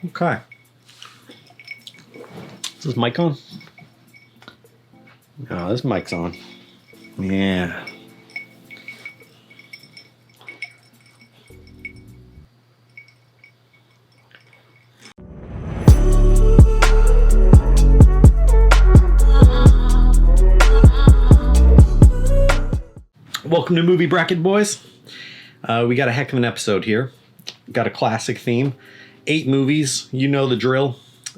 Okay. Is this mic on? Oh, this mic's on. Yeah. Welcome to Movie Bracket, boys. We got a heck of an episode here. Got a classic theme. 8 movies, you know the drill.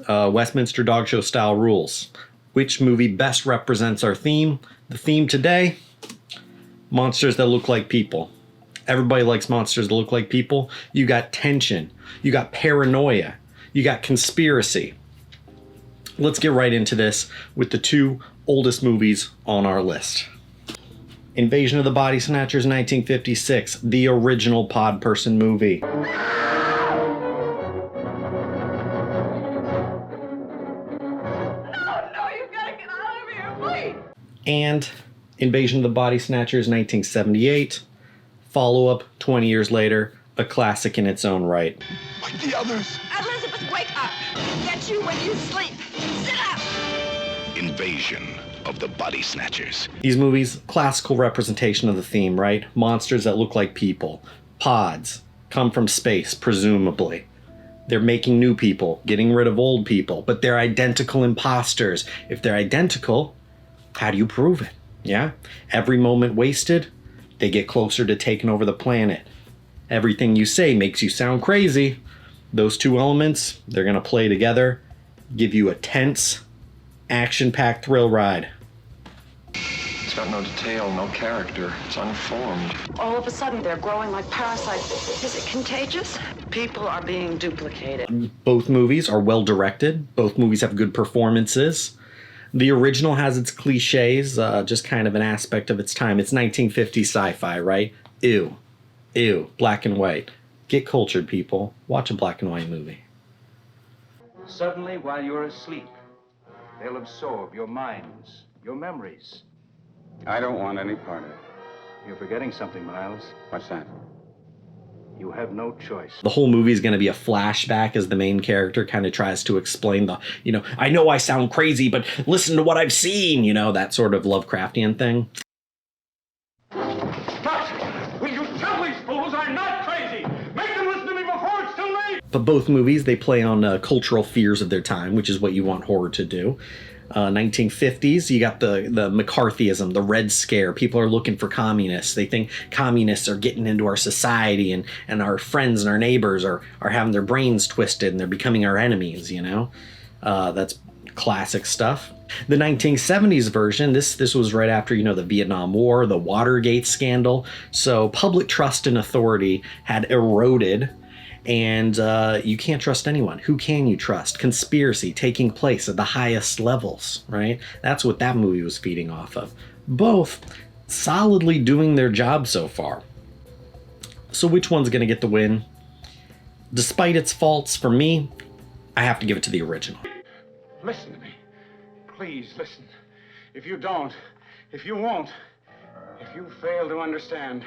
Westminster Dog Show style rules. Which movie best represents our theme? The theme today, monsters that look like people. Everybody likes monsters that look like people. You got tension. You got paranoia. You got conspiracy. Let's get right into this with the 2 oldest movies on our list. Invasion of the Body Snatchers, 1956, the original Pod Person movie. And Invasion of the Body Snatchers, 1978. Follow-up, 20 years later, a classic in its own right. Like the others. Elizabeth, wake up! Get you when you sleep. Sit up! Invasion of the Body Snatchers. These movies, classical representation of the theme, right? Monsters that look like people. Pods. Come from space, presumably. They're making new people, getting rid of old people, but they're identical imposters. If they're identical, how do you prove it? Yeah? Every moment wasted, they get closer to taking over the planet. Everything you say makes you sound crazy. Those 2 elements, they're going to play together, give you a tense, action-packed thrill ride. It's got no detail, no character. It's unformed. All of a sudden, they're growing like parasites. Is it contagious? People are being duplicated. Both movies are well directed. Both movies have good performances. The original has its cliches, just kind of an aspect of its time. It's 1950s sci-fi, right? Ew. Ew. Black and white. Get cultured, people. Watch a black and white movie. Suddenly, while you're asleep, they'll absorb your minds, your memories. I don't want any part of it. You're forgetting something, Miles. What's that? You have no choice. The whole movie is going to be a flashback as the main character kind of tries to explain I know I sound crazy, but listen to what I've seen, that sort of Lovecraftian thing. But will you tell these fools I'm not crazy? Make them listen to me before it's too late! But both movies, they play on cultural fears of their time, which is what you want horror to do. 1950s, you got the McCarthyism, the Red Scare. People are looking for communists. They think communists are getting into our society, and our friends and our neighbors are having their brains twisted and they're becoming our enemies, That's classic stuff. The 1970s version, this was right after, the Vietnam War, the Watergate scandal. So public trust in authority had eroded. And you can't trust anyone. Who can you trust? Conspiracy taking place at the highest levels, right? That's what that movie was feeding off of. Both solidly doing their job so far. So which one's going to get the win? Despite its faults, for me, I have to give it to the original. Listen to me. Please listen. If you don't, if you won't, if you fail to understand,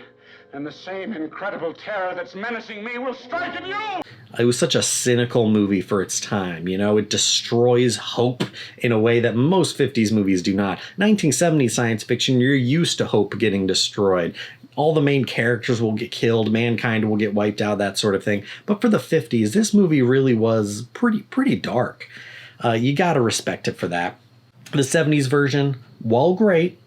then the same incredible terror that's menacing me will strike at you! It was such a cynical movie for its time, It destroys hope in a way that most 50s movies do not. 1970s science fiction, you're used to hope getting destroyed. All the main characters will get killed, mankind will get wiped out, that sort of thing. But for the 50s, this movie really was pretty dark. You gotta respect it for that. The 70s version, while great,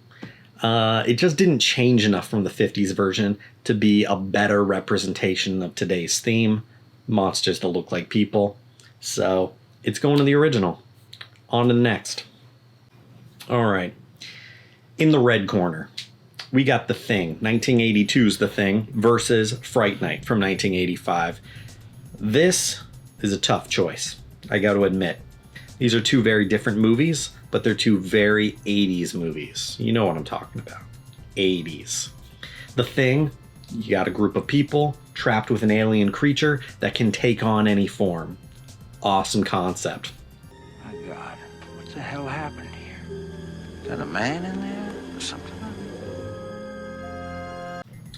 it just didn't change enough from the 50s version to be a better representation of today's theme, monsters that look like people. So it's going to the original. On to the next. All right. In the red corner, we got The Thing, 1982's The Thing, versus Fright Night from 1985. This is a tough choice, I got to admit. These are 2 very different movies, but they're 2 very 80s movies. You know what I'm talking about. 80s. The Thing, you got a group of people trapped with an alien creature that can take on any form. Awesome concept. My God, what the hell happened here? Is that a man in there or something?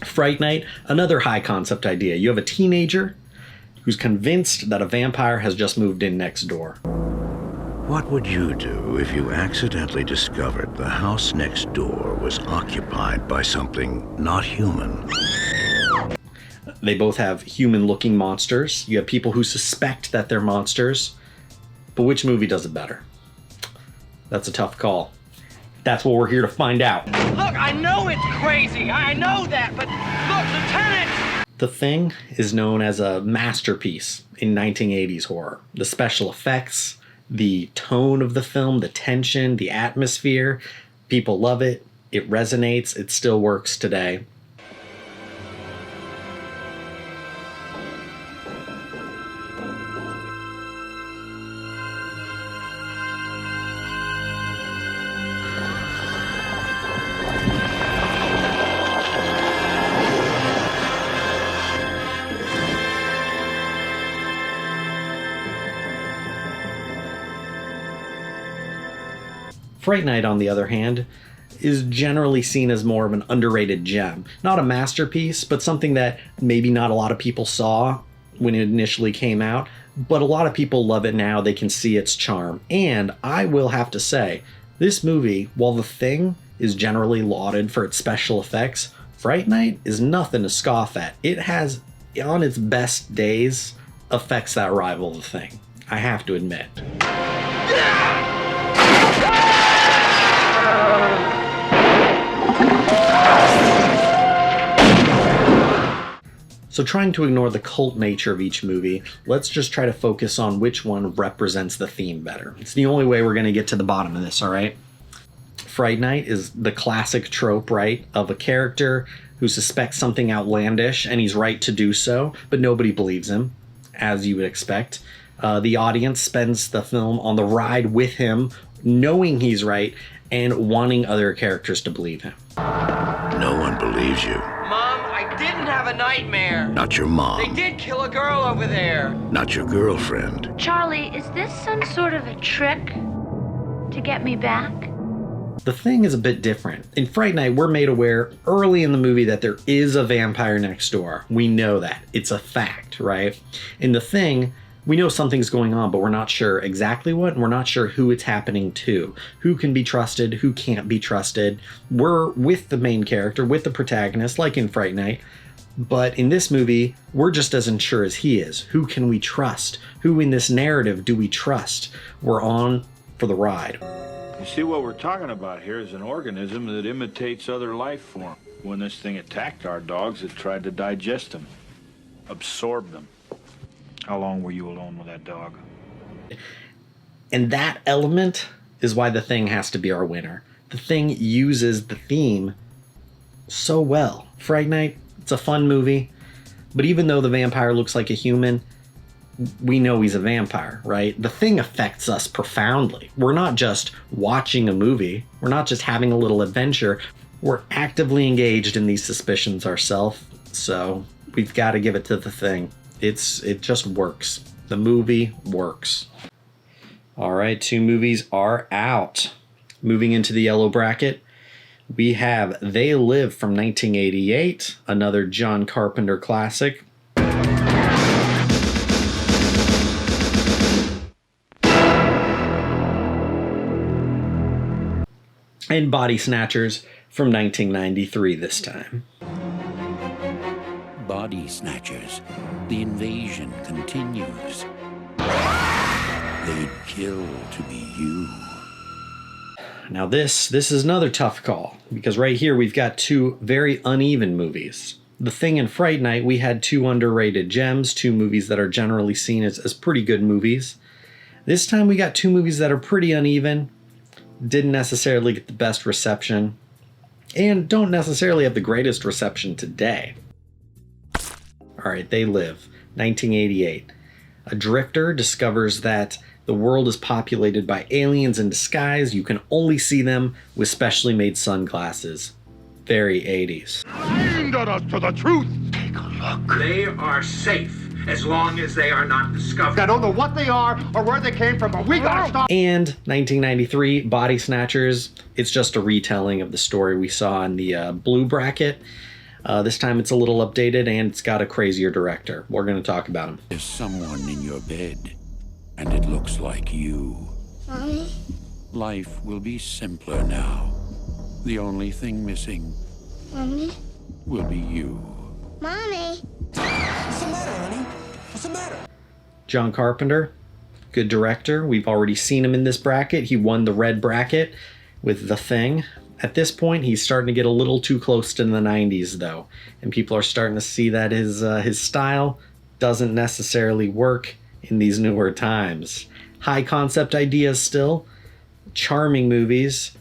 Fright Night, another high concept idea. You have a teenager who's convinced that a vampire has just moved in next door. What would you do if you accidentally discovered the house next door was occupied by something not human? They both have human-looking monsters. You have people who suspect that they're monsters. But which movie does it better? That's a tough call. That's what we're here to find out. Look, I know it's crazy. I know that, but look, Lieutenant! The Thing is known as a masterpiece in 1980s horror. The special effects, the tone of the film, the tension, the atmosphere. People love it. It resonates. It still works today. Fright Night, on the other hand, is generally seen as more of an underrated gem. Not a masterpiece, but something that maybe not a lot of people saw when it initially came out, but a lot of people love it now. They can see its charm. And I will have to say, this movie, while The Thing is generally lauded for its special effects, Fright Night is nothing to scoff at. It has, on its best days, effects that rival The Thing. I have to admit. So trying to ignore the cult nature of each movie, let's just try to focus on which one represents the theme better. It's the only way we're going to get to the bottom of this, all right? Fright Night is the classic trope, right, of a character who suspects something outlandish, and he's right to do so, but nobody believes him, as you would expect. The audience spends the film on the ride with him, knowing he's right, and wanting other characters to believe him. No one believes you. Mom, I didn't have a nightmare. Not your mom. They did kill a girl over there. Not your girlfriend. Charlie, is this some sort of a trick to get me back? The Thing is a bit different. In Fright Night, we're made aware early in the movie that there is a vampire next door. We know that. It's a fact, right? In The Thing, we know something's going on, but we're not sure exactly what, and we're not sure who it's happening to. Who can be trusted, who can't be trusted. We're with the main character, with the protagonist, like in Fright Night. But in this movie, we're just as unsure as he is. Who can we trust? Who in this narrative do we trust? We're on for the ride. You see, what we're talking about here is an organism that imitates other life forms. When this thing attacked our dogs, it tried to digest them, absorb them. How long were you alone with that dog? And that element is why The Thing has to be our winner. The Thing uses the theme so well. Fright Night, it's a fun movie, but even though the vampire looks like a human, we know he's a vampire, right? The Thing affects us profoundly. We're not just watching a movie. We're not just having a little adventure. We're actively engaged in these suspicions ourselves. So we've got to give it to The Thing. It just works. The movie works. All right, 2 movies are out. Moving into the yellow bracket, we have They Live from 1988, another John Carpenter classic. And Body Snatchers from 1993 this time. Body Snatchers. The invasion continues. They'd kill to be you. Now this is another tough call, because right here we've got 2 very uneven movies. The Thing and Fright Night, we had 2 underrated gems, 2 movies that are generally seen as pretty good movies. This time we got 2 movies that are pretty uneven, didn't necessarily get the best reception, and don't necessarily have the greatest reception today. All right, They Live, 1988. A drifter discovers that the world is populated by aliens in disguise. You can only see them with specially made sunglasses. Very 80s. Aimed at us to the truth. Take a look. They are safe as long as they are not discovered. I don't know what they are or where they came from, but we gotta stop. And 1993, Body Snatchers. It's just a retelling of the story we saw in the blue bracket. This time it's a little updated and it's got a crazier director. We're going to talk about him. There's someone in your bed, and it looks like you. Mommy? Life will be simpler now. The only thing missing Mommy? will be you. Mommy? What's the matter, honey? What's the matter? John Carpenter, good director. We've already seen him in this bracket. He won the red bracket with The Thing. At this point, he's starting to get a little too close to the 90s, though. And people are starting to see that his style doesn't necessarily work in these newer times. High concept ideas still, charming movies,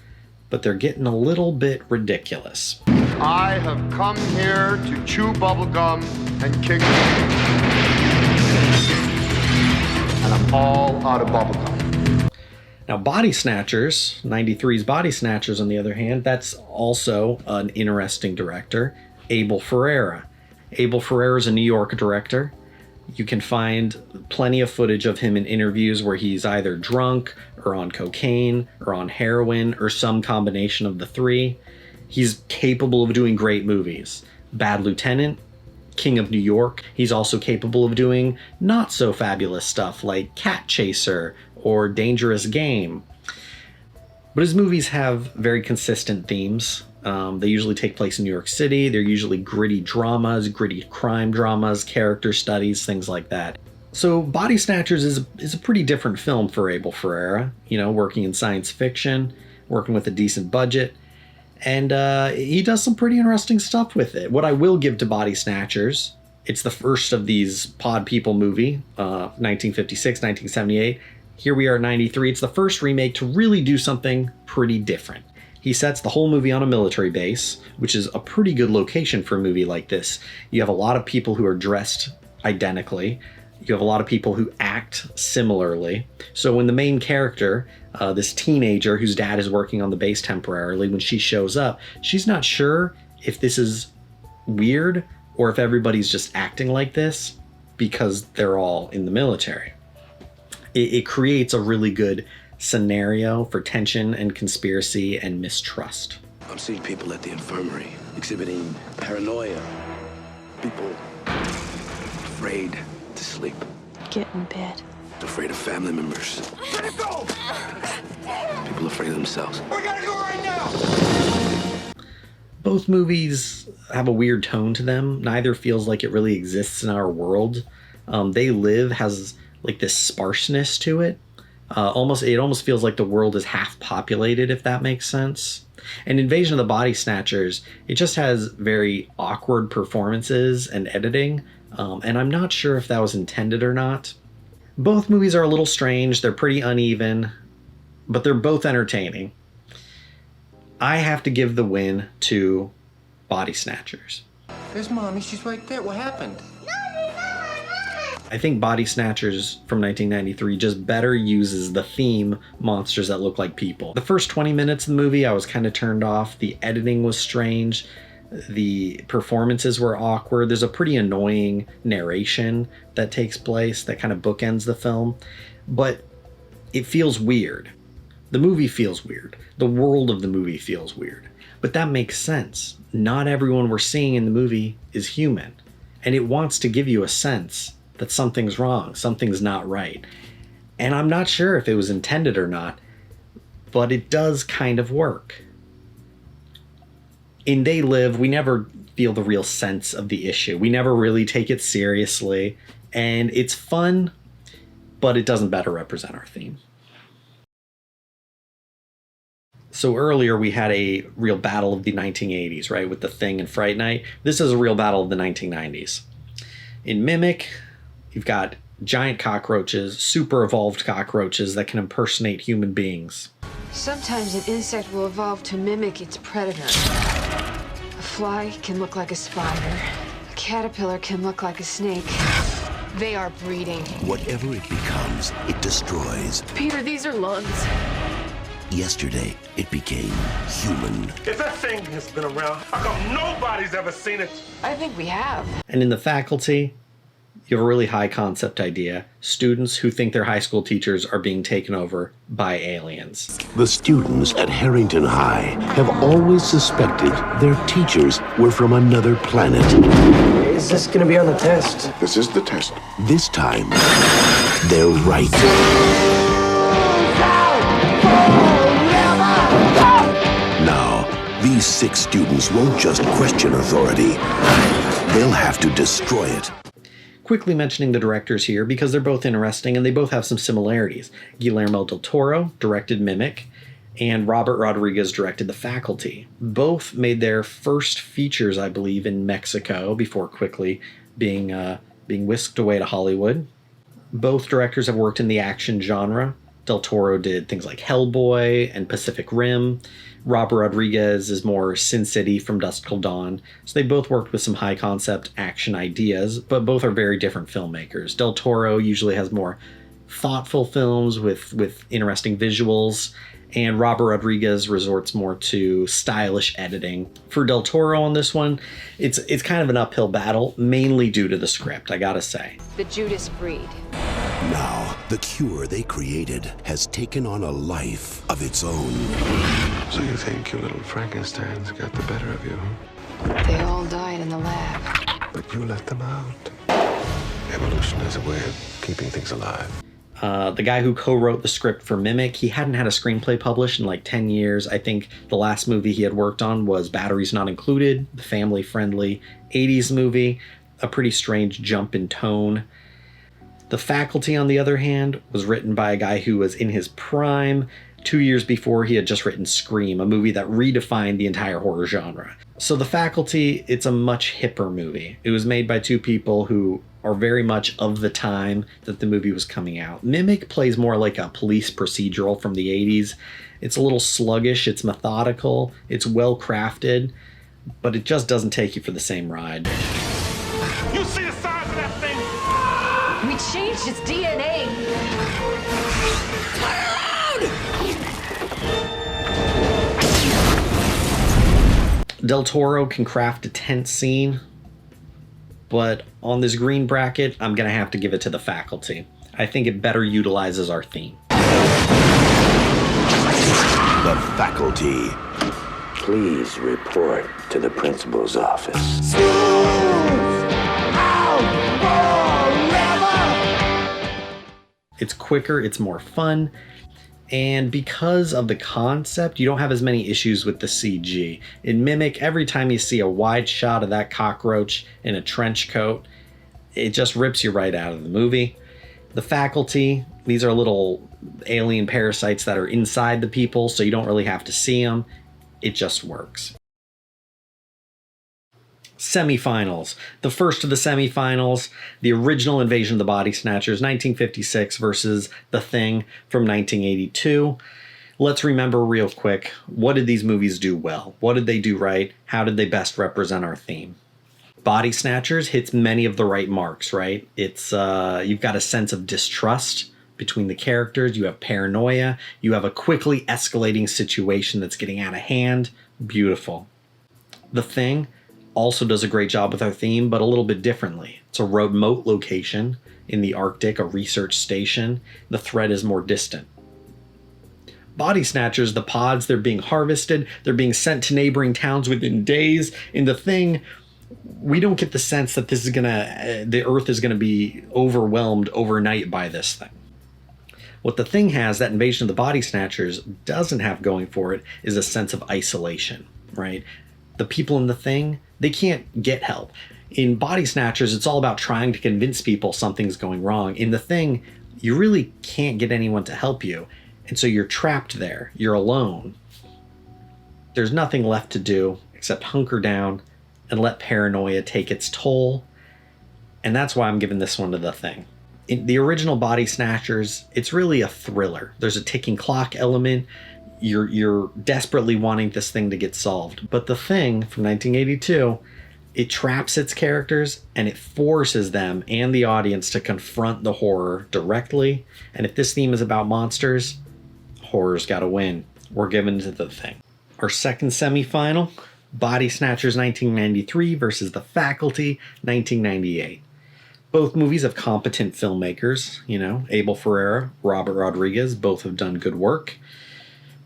but they're getting a little bit ridiculous. I have come here to chew bubblegum and kick. And I'm all out of bubblegum. Now, Body Snatchers, 93's Body Snatchers, on the other hand, that's also an interesting director, Abel Ferrara. Abel Ferrara is a New York director. You can find plenty of footage of him in interviews where he's either drunk or on cocaine or on heroin or some combination of the three. He's capable of doing great movies. Bad Lieutenant, King of New York. He's also capable of doing not so fabulous stuff like Cat Chaser or Dangerous Game. But his movies have very consistent themes. They usually take place in New York City. They're usually gritty dramas, gritty crime dramas, character studies, things like that. So Body Snatchers is a pretty different film for Abel Ferrara, you know, working in science fiction, working with a decent budget. And he does some pretty interesting stuff with it. What I will give to Body Snatchers, it's the first of these Pod People movie, 1956, 1978. Here we are at 93. It's the first remake to really do something pretty different. He sets the whole movie on a military base, which is a pretty good location for a movie like this. You have a lot of people who are dressed identically. You have a lot of people who act similarly. So when the main character, this teenager whose dad is working on the base temporarily, when she shows up, she's not sure if this is weird or if everybody's just acting like this because they're all in the military. It creates a really good scenario for tension and conspiracy and mistrust. I'm seeing people at the infirmary exhibiting paranoia. People afraid to sleep. Get in bed. Afraid of family members. Let it go! People afraid of themselves. We gotta go right now! Both movies have a weird tone to them. Neither feels like it really exists in our world. They Live has like this sparseness to it. It almost feels like the world is half populated, if that makes sense. And Invasion of the Body Snatchers, it just has very awkward performances and editing, and I'm not sure if that was intended or not. Both movies are a little strange, they're pretty uneven, but they're both entertaining. I have to give the win to Body Snatchers. There's Mommy, she's right there. What happened? I think Body Snatchers from 1993 just better uses the theme monsters that look like people. The first 20 minutes of the movie, I was kind of turned off. The editing was strange. The performances were awkward. There's a pretty annoying narration that takes place that kind of bookends the film. But it feels weird. The movie feels weird. The world of the movie feels weird. But that makes sense. Not everyone we're seeing in the movie is human. And it wants to give you a sense that something's wrong, something's not right. And I'm not sure if it was intended or not, but it does kind of work. In They Live, we never feel the real sense of the issue. We never really take it seriously, and it's fun, but it doesn't better represent our theme. So earlier we had a real battle of the 1980s, right, with The Thing and Fright Night. This is a real battle of the 1990s. In Mimic, you've got giant cockroaches, super evolved cockroaches that can impersonate human beings. Sometimes an insect will evolve to mimic its predator. A fly can look like a spider. A caterpillar can look like a snake. They are breeding. Whatever it becomes, it destroys. Peter, these are lungs. Yesterday, it became human. If that thing has been around, how come nobody's ever seen it? I think we have. And in The Faculty, You have a really high concept idea. Students who think their high school teachers are being taken over by aliens. The students at Harrington High have always suspected their teachers were from another planet. Is this gonna be on the test? This is the test. This time, they're right. Now, these 6 students won't just question authority. They'll have to destroy it. Quickly mentioning the directors here because they're both interesting and they both have some similarities. Guillermo del Toro directed Mimic, and Robert Rodriguez directed The Faculty. Both made their first features, I believe, in Mexico before quickly being whisked away to Hollywood. Both directors have worked in the action genre. Del Toro did things like Hellboy and Pacific Rim. Robert Rodriguez is more Sin City, From Dusk Till Dawn. So they both worked with some high concept action ideas, but both are very different filmmakers. Del Toro usually has more thoughtful films with interesting visuals, and Robert Rodriguez resorts more to stylish editing. For Del Toro on this one, it's kind of an uphill battle, mainly due to the script, I gotta say. The Judas breed. Now, the cure they created has taken on a life of its own. So you think your little Frankenstein's got the better of you? They all died in the lab. But you let them out. Evolution is a way of keeping things alive. The guy who co-wrote the script for Mimic, he hadn't had a screenplay published in like 10 years. I think the last movie he had worked on was Batteries Not Included, the family-friendly 80s movie, a pretty strange jump in tone. The Faculty, on the other hand, was written by a guy who was in his prime. 2 years before, he had just written Scream, a movie that redefined the entire horror genre. So The Faculty, it's a much hipper movie. It was made by 2 people who are very much of the time that the movie was coming out. Mimic plays more like a police procedural from the 80s. It's a little sluggish, it's methodical, it's well crafted, but it just doesn't take you for the same ride. You see the size of that thing? We changed its DNA. Del Toro can craft a tense scene, but on this green bracket, I'm going to have to give it to The Faculty. I think it better utilizes our theme. The Faculty. Please report to the principal's office. It's quicker, it's more fun, and because of the concept, you don't have as many issues with the CG. In Mimic, every time you see a wide shot of that cockroach in a trench coat, it just rips you right out of the movie. The Faculty, these are little alien parasites that are inside the people, so you don't really have to see them. It just works. Semifinals. The first of the semifinals, the original Invasion of the Body Snatchers, 1956 versus The Thing from 1982. Let's remember real quick, what did these movies do well? What did they do right? How did they best represent our theme? Body Snatchers hits many of the right marks, right? It's you've got a sense of distrust between the characters, you have paranoia, you have a quickly escalating situation that's getting out of hand. Beautiful. The Thing also does a great job with our theme, but a little bit differently. It's a remote location in the Arctic, a research station. The threat is more distant. Body Snatchers, the pods, they're being harvested, they're being sent to neighboring towns within days. In The Thing, we don't get the sense that this is the Earth is gonna be overwhelmed overnight by this thing. What The Thing has that Invasion of the Body Snatchers doesn't have going for it is a sense of isolation, right? The people in The Thing, they can't get help. In Body Snatchers, it's all about trying to convince people something's going wrong. In The Thing, you really can't get anyone to help you. And so you're trapped there. You're alone. There's nothing left to do except hunker down and let paranoia take its toll. And that's why I'm giving this one to The Thing. In the original Body Snatchers, it's really a thriller. There's a ticking clock element. You're desperately wanting this thing to get solved. But The Thing from 1982, it traps its characters and it forces them and the audience to confront the horror directly. And if this theme is about monsters, horror's gotta win. We're giving it to The Thing. Our second semifinal, Body Snatchers 1993 versus The Faculty 1998. Both movies have competent filmmakers, you know, Abel Ferrara, Robert Rodriguez, both have done good work.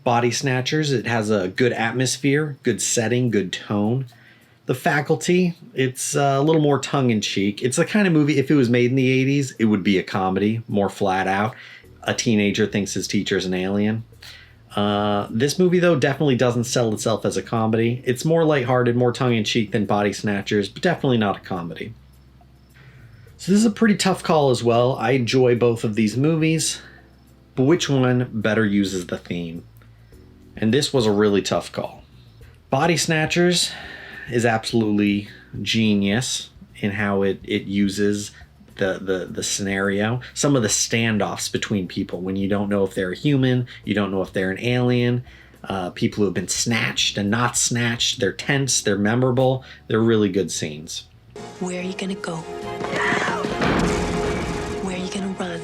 Body Snatchers, it has a good atmosphere, good setting, good tone. The Faculty, it's a little more tongue-in-cheek. It's the kind of movie, if it was made in the 80s, it would be a comedy, more flat out. A teenager thinks his teacher's an alien. This movie, though, definitely doesn't sell itself as a comedy. It's more lighthearted, more tongue-in-cheek than Body Snatchers, but definitely not a comedy. So this is a pretty tough call as well. I enjoy both of these movies, but which one better uses the theme? And this was a really tough call. Body Snatchers is absolutely genius in how it uses the scenario. Some of the standoffs between people when you don't know if they're a human, you don't know if they're an alien, people who have been snatched and not snatched, they're tense, they're memorable, they're really good scenes. Where are you gonna go? Where are you gonna run?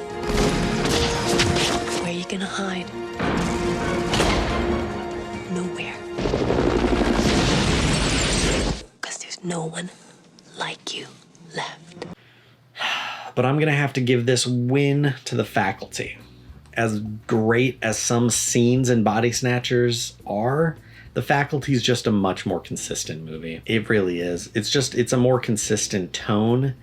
Where are you gonna hide? Nowhere. Because there's no one like you left. But I'm going to have to give this win to The Faculty. As great as some scenes in Body Snatchers are, The Faculty is just a much more consistent movie. It really is. It's a more consistent tone,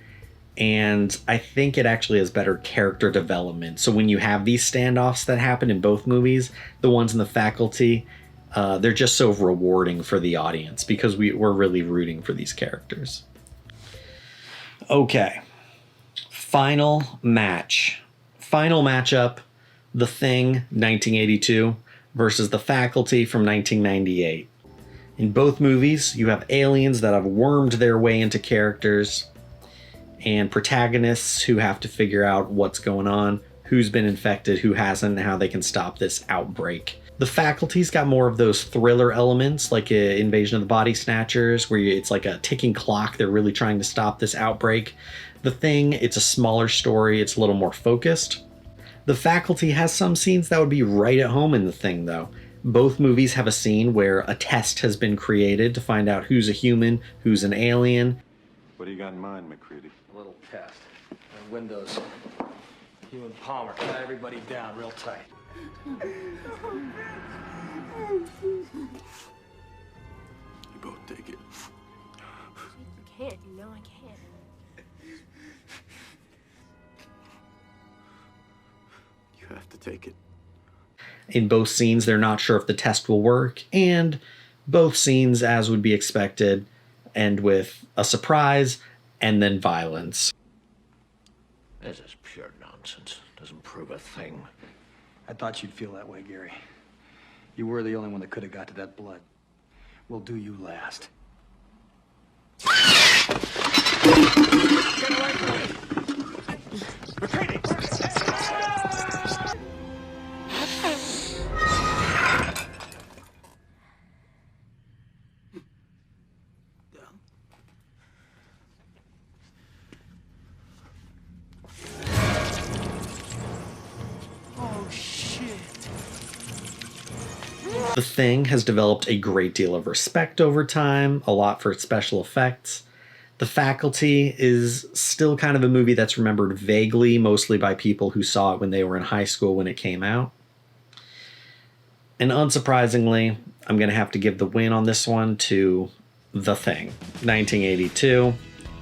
and I think it actually has better character development. So when you have these standoffs that happen in both movies, the ones in The Faculty, they're just so rewarding for the audience because we're really rooting for these characters. Okay. Final matchup, The Thing, 1982, versus The Faculty from 1998. In both movies, you have aliens that have wormed their way into characters and protagonists who have to figure out what's going on, who's been infected, who hasn't, and how they can stop this outbreak. The Faculty's got more of those thriller elements, like Invasion of the Body Snatchers, where it's like a ticking clock. They're really trying to stop this outbreak. The Thing, it's a smaller story. It's a little more focused. The Faculty has some scenes that would be right at home in The Thing, though. Both movies have a scene where a test has been created to find out who's a human, who's an alien. What do you got in mind, McCready? A little test. On Windows. You and Palmer, tie everybody down real tight. You both take it. I can't, you know I can't. You have to take it. In both scenes, they're not sure if the test will work, and both scenes, as would be expected, end with a surprise and then violence. This is pure nonsense. Doesn't prove a thing. I thought you'd feel that way, Gary. You were the only one that could have got to that blood. We'll do you last. Get away from me! McCready! The Thing has developed a great deal of respect over time, a lot for its special effects. The Faculty is still kind of a movie that's remembered vaguely, mostly by people who saw it when they were in high school when it came out. And unsurprisingly, I'm going to have to give the win on this one to The Thing, 1982.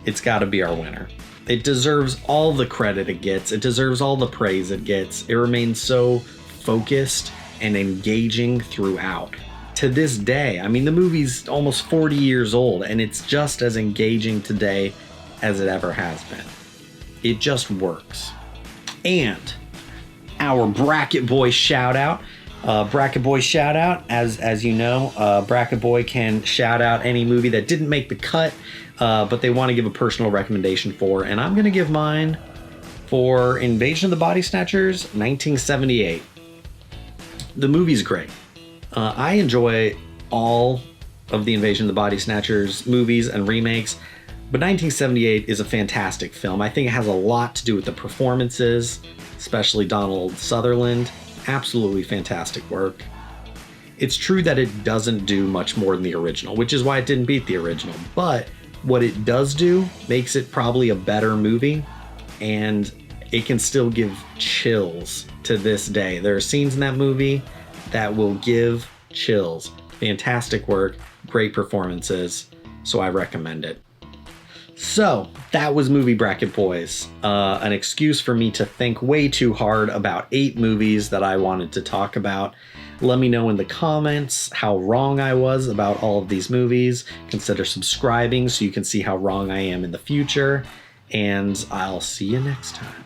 It's got to be our winner. It deserves all the credit it gets. It deserves all the praise it gets. It remains so focused and engaging throughout. To this day, I mean, the movie's almost 40 years old, and it's just as engaging today as it ever has been. It just works. And our Bracket Boy shout out. As you know, Bracket Boy can shout out any movie that didn't make the cut, but they want to give a personal recommendation for, and I'm going to give mine for Invasion of the Body Snatchers, 1978. The movie's great. I enjoy all of the Invasion of the Body Snatchers movies and remakes, but 1978 is a fantastic film. I think it has a lot to do with the performances, especially Donald Sutherland. Absolutely fantastic work. It's true that it doesn't do much more than the original, which is why it didn't beat the original, but what it does do makes it probably a better movie. and it can still give chills to this day. There are scenes in that movie that will give chills. Fantastic work, great performances, so I recommend it. So that was Movie Bracket Boys, an excuse for me to think way too hard about 8 movies that I wanted to talk about. Let me know in the comments how wrong I was about all of these movies. Consider subscribing so you can see how wrong I am in the future, and I'll see you next time.